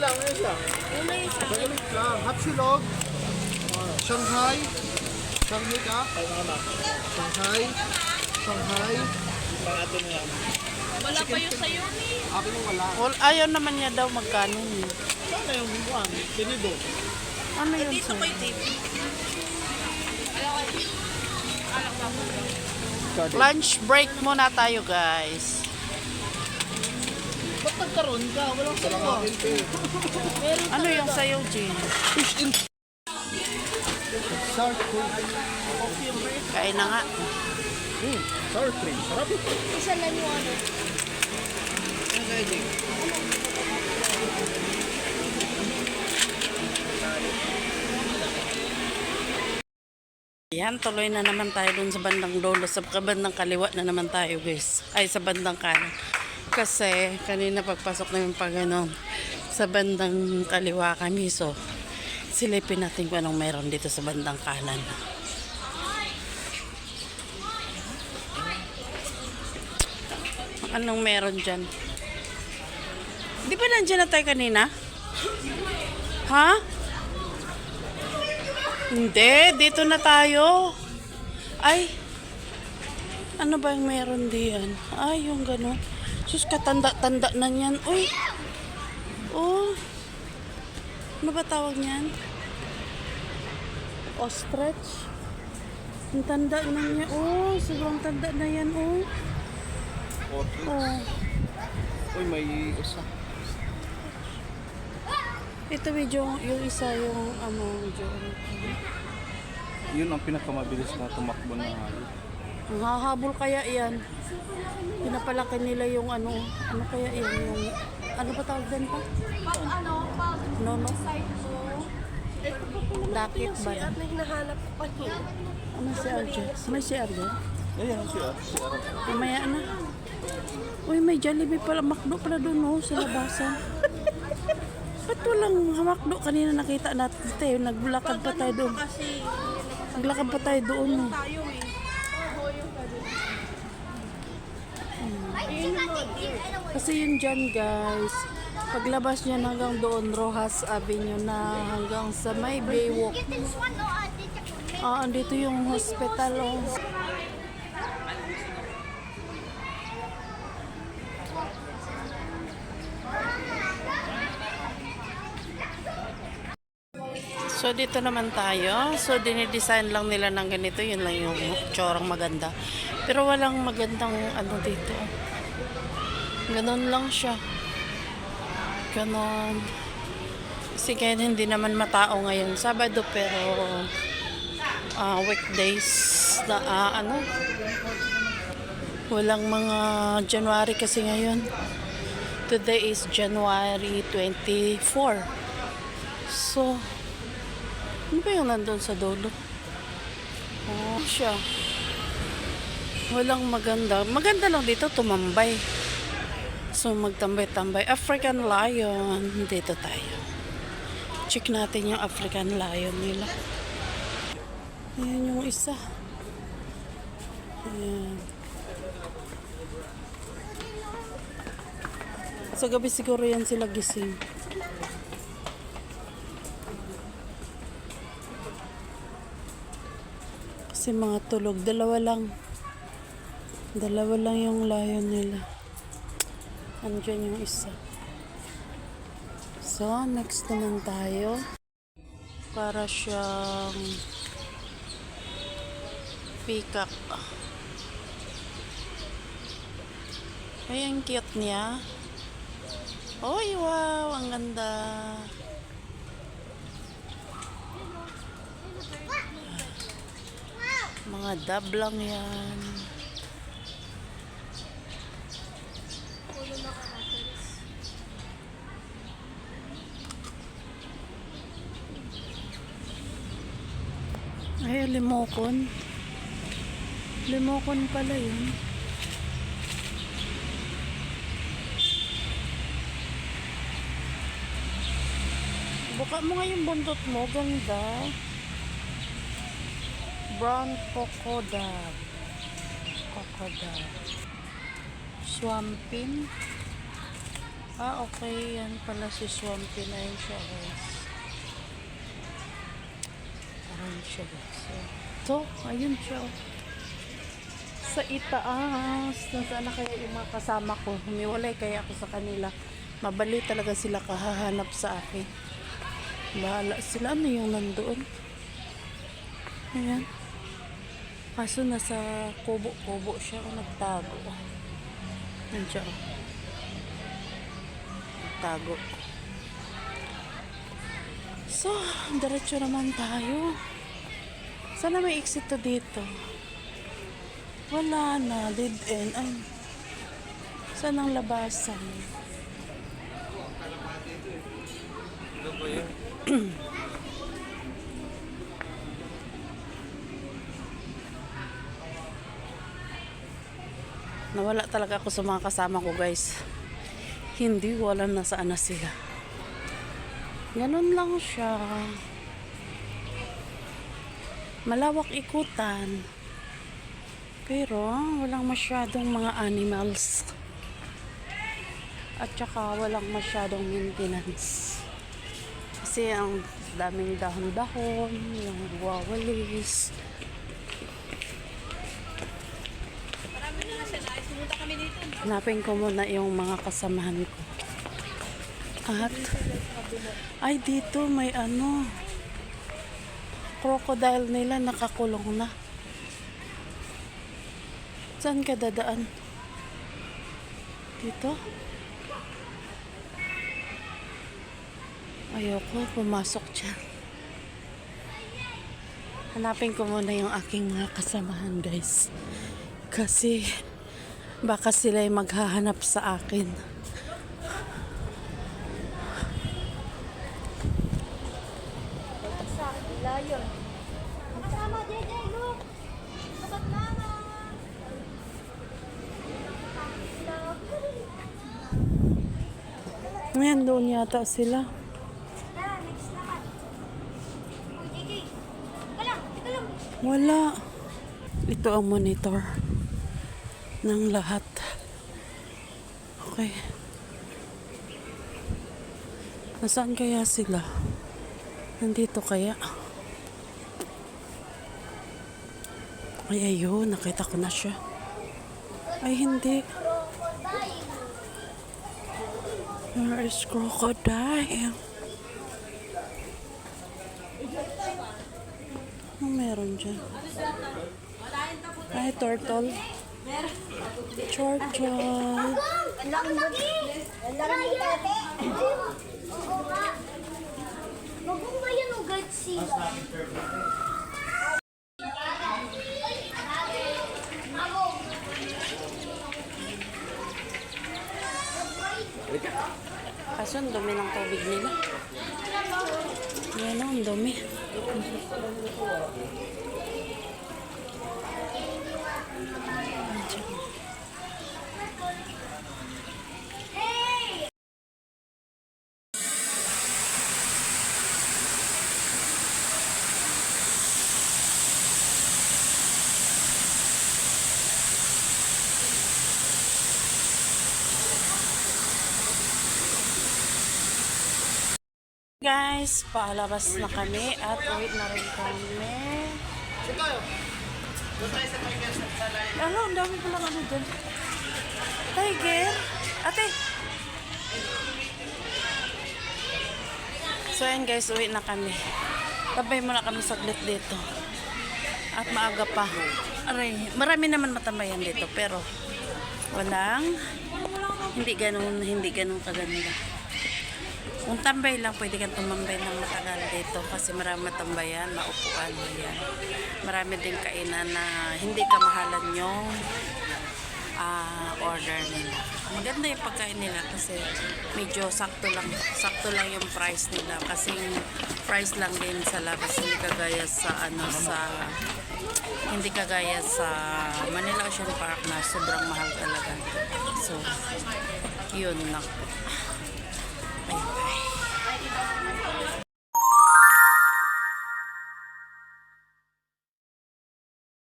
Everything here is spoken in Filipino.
lang, ayun lang. Saglit lang. Hapsilog. Shanghai. Shanghai ka? Shanghai. Shanghai. Wala pa yun sa'yo ni. Akin mo wala. Ayaw naman niya daw magkano niya. Sana yung buwan. Tinido. Ano yun Dito sir? ko yung tip. Lunch break muna tayo guys. Ba't nagkaroon ka? Walang sawa. Ano yung sayo, Jean? Fish in. Sour cream. Kain na nga. Sour cream. Sarap. Isa lang yung ano. Ano kaya, Jing? Yan, tuloy na naman tayo dun sa bandang dulo. Sa bandang kaliwa na naman tayo guys. Ay, sa bandang kanan. Kasi kanina pagpasok namin pag ano, sa bandang kaliwa kami. So, silipin natin kung anong meron dito sa bandang kanan. Anong meron dyan? Di ba nandiyan na tayo kanina? Ha? Hindi, dito na tayo. Ay, ano ba yung meron diyan? Ay, yung gano'n. Sus, katanda-tanda na niyan. Uy, oh, ano ba tawag niyan? Ostrich. Ang tanda na niya. Oh, sobrang tanda na yan. Oh. Oh. Uy, may isa. Ito medyo yung isa yung medyo Yun ang pinakamabilis na tumakbo na hayop. ang hahabol kaya yan. Pinapalaki nila yung ano kaya yan yung ano ba tawag din pa? No. Dakit ba? May hinahanap ko pa niya. Ano si Arjen? May si Arjen? Ayan, siya. Mamaya na. Uy, may Jollibee pala. Makdo pala doon sa labasan. Ba't walang hamakdo? Kanina nakita natin tayo. Naglakad pa tayo doon. Naglakad pa tayo doon. Tayo eh. Kasi yun dyan guys. Paglabas niyan hanggang doon, Rojas Avenue na hanggang sa may Baywalk. Andito yung hospital. Oh. So dito naman tayo. So dinidesign lang nila ng ganito. Yun lang yung tsorang maganda. Pero walang magandang ano dito. Ganon lang siya. Ganon. Kasi kaya hindi naman matao ngayon Sabado pero weekdays na walang mga January kasi ngayon. Today is January 24. So ano ba yung nandun sa dulo? Oh, siya. Walang maganda. Maganda lang dito, tumambay. So, magtambay-tambay. African lion. Dito tayo. Check natin yung African lion nila. Ayan yung isa. Ayan. Sa gabi siguro yan sila gising. Kasi mga tulog. Dalawa lang yung lion nila. Andiyan yung isa. So, next naman tayo. Para siyang peacock. Ay, ang cute niya. Oy, wow! Ang ganda. Mga dab lang yan. Ay, limokon. Limokon pala yun. Buka mo nga yung buntot mo. Ganda. Brown crocodile. Crocodile. Swampin. Okay. Yan pala si Swampy na yun siya, guys. Parang siya, guys. So, ayun siya. Sa itaas. Nasaan na kaya yung mga kasama ko? Humiwalay kaya ako sa kanila. Mabali talaga sila kahahanap sa akin. Bahala sila. Ano yung nandoon? Ayan. Kaso nasa kubo-kubo siya. Nagtago. Nandiyan. Nagtago. So, diretso naman tayo. Sana may exit to dito. Wala na. Dead end. Ay. Saan ang labasan? Ano ba yun? Nawala talaga ako sa mga kasama ko, guys. Hindi ko alam na saan na sila. Ganun lang siya. Malawak ikutan. Pero walang masyadong mga animals. At saka walang masyadong maintenance. Kasi ang daming dahon-dahon, yung wawalis. Hanapin ko muna yung mga kasamahan ko. At ay, dito may ano, crocodile nila nakakulong na. Saan ka dadaan? Dito? Ayoko pumasok dyan. Hanapin ko muna yung aking mga kasamahan, guys. Kasi baka sila'y maghahanap sa akin. Sa layon. Kasama, JJ, look. Sabat mama. Ngayon, doon yata sila. Tara, next naman. Oh, JJ. Teka lang, teka lang. Wala. Ito ang monitor ng lahat. Okay. Nasaan kaya sila? Nandito kaya? Ay, ayun. Nakita ko na siya. Ay, hindi. Where is crocodile? Ano meron dyan? Ay, turtle. Turtle. Ang laki. Ang laki mo tate. Oo nga. Magumba yan o Godzilla. Kaso ang dumi ng tubig nila. Yan ang dumi. Guys, paalabas na kami at uwi na rin kami. Ano, ang dami ko lang ano dyan. Tiger? Ate! So yan guys, uwi na kami. Tabay muna kami saglit dito. At maaga pa. Aray, marami naman matambayan dito pero hindi ganun kaganda. Kung tambay lang, pwede kang tumambay ng matagal dito kasi marami tambayan, maupuan yan. Marami din kainan na hindi kamahalan yung order nila. Maganda yung pagkain nila kasi medyo sakto lang yung price nila kasi price lang din sa labas, hindi kagaya sa Manila Ocean Park na sobrang mahal talaga. So, yun lang.